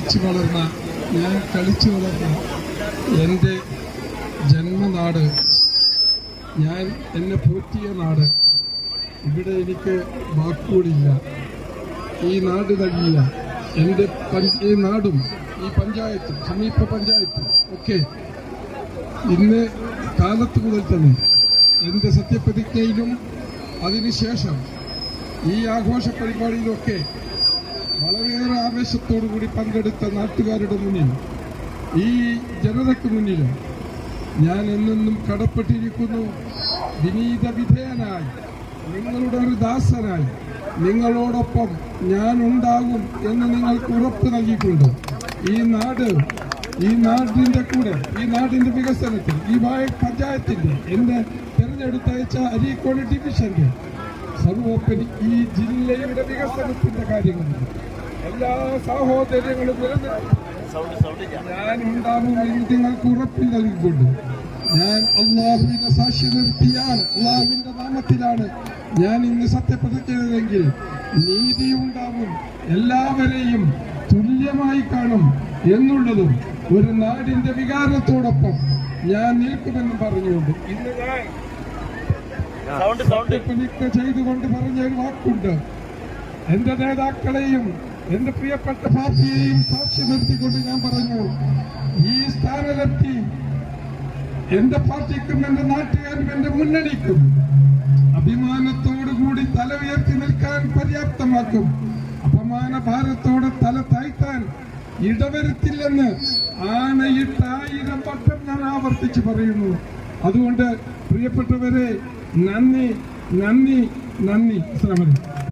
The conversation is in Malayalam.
ജനിച്ചു വളർന്ന ഞാൻ കളിച്ചു വളർന്ന എൻ്റെ ജന്മനാട്, ഞാൻ എന്നെ പോറ്റിയ നാട്, ഇവിടെ എനിക്ക് വാക്കുകളില്ല. ഈ നാട് കഴിയില്ല. എൻ്റെ ഈ നാടും ഈ പഞ്ചായത്തും സമീപ പഞ്ചായത്തും ഒക്കെ ഇന്ന് കാലത്ത് മുതൽ തന്നെ എൻ്റെ സത്യപ്രതിജ്ഞയിലും അതിനുശേഷം ഈ ആഘോഷ പരിപാടിയിലൊക്കെ വളരെയേറെ ആവേശത്തോടുകൂടി പങ്കെടുത്ത നാട്ടുകാരുടെ മുന്നിൽ, ഈ ജനതയ്ക്ക് മുന്നിൽ ഞാൻ എന്നെന്നും കടപ്പെട്ടിരിക്കുന്നു. വിനീത വിധേയനായി, നിങ്ങളുടെ ഒരു ദാസനായി നിങ്ങളോടൊപ്പം ഞാൻ ഉണ്ടാകും എന്ന് നിങ്ങൾക്ക് ഉറപ്പ് നൽകിയിട്ടുണ്ട്. ഈ നാടിന്റെ കൂടെ, ഈ നാടിന്റെ വികസനത്തിൽ, ഈ പഞ്ചായത്തിന്റെ, എന്റെ തെരഞ്ഞെടുത്തയച്ച അരീക്കോട് ഡിവിഷന്റെ സർവോപരി ഈ ജില്ലയുടെ വികസനത്തിന്റെ കാര്യങ്ങളിൽ എല്ലാ സാഹോദര്യങ്ങളും ഞാൻ ഉണ്ടാകും എന്ന് നിങ്ങൾക്ക് ഉറപ്പ് നൽകിക്കൊണ്ട് ഞാൻ അള്ളാഹുവിനെ സാക്ഷി നിർത്തിയാണ്, അള്ളാഹുവിന്റെ നാമത്തിലാണ് ഞാൻ ഇന്ന് സത്യപ്രതിജ്ഞ ചെയ്തതെങ്കിൽ നീതി ഉണ്ടാകും, എല്ലാവരെയും തുല്യമായി കാണും എന്നുള്ളതും ഒരു നാടിന്റെ വികാരത്തോടൊപ്പം ഞാൻ നിൽക്കുമെന്ന് പറഞ്ഞുകൊണ്ട് ഇന്ന് ഞാൻ സത്യപ്രതിജ്ഞ ചെയ്തുകൊണ്ട് പറഞ്ഞ ഒരു വാക്കുണ്ട്. എന്റെ നേതാക്കളെയും എന്റെ പ്രിയപ്പെട്ട പാർട്ടിയെയും സാക്ഷി നിർത്തിക്കൊണ്ട് ഞാൻ പറഞ്ഞു, ഈ സ്ഥാനത്തെത്തി എന്റെ പാർട്ടിക്കും എന്റെ നാട്ടുകാരും എന്റെ മുന്നണിക്കും അഭിമാനത്തോടുകൂടി തല ഉയർത്തി നിൽക്കാൻ പര്യാപ്തമാക്കും. അപമാന ഭാരത്തോടെ തല താഴ്ത്താൻ ഇടവരുത്തില്ലെന്ന് ആണയിട്ട് 1000 വട്ടം ഞാൻ ആവർത്തിച്ച് പറയുന്നു. അതുകൊണ്ട് പ്രിയപ്പെട്ടവരെ, നന്ദി നന്ദി നന്ദി. അസ്സലാമു അലൈക്കും.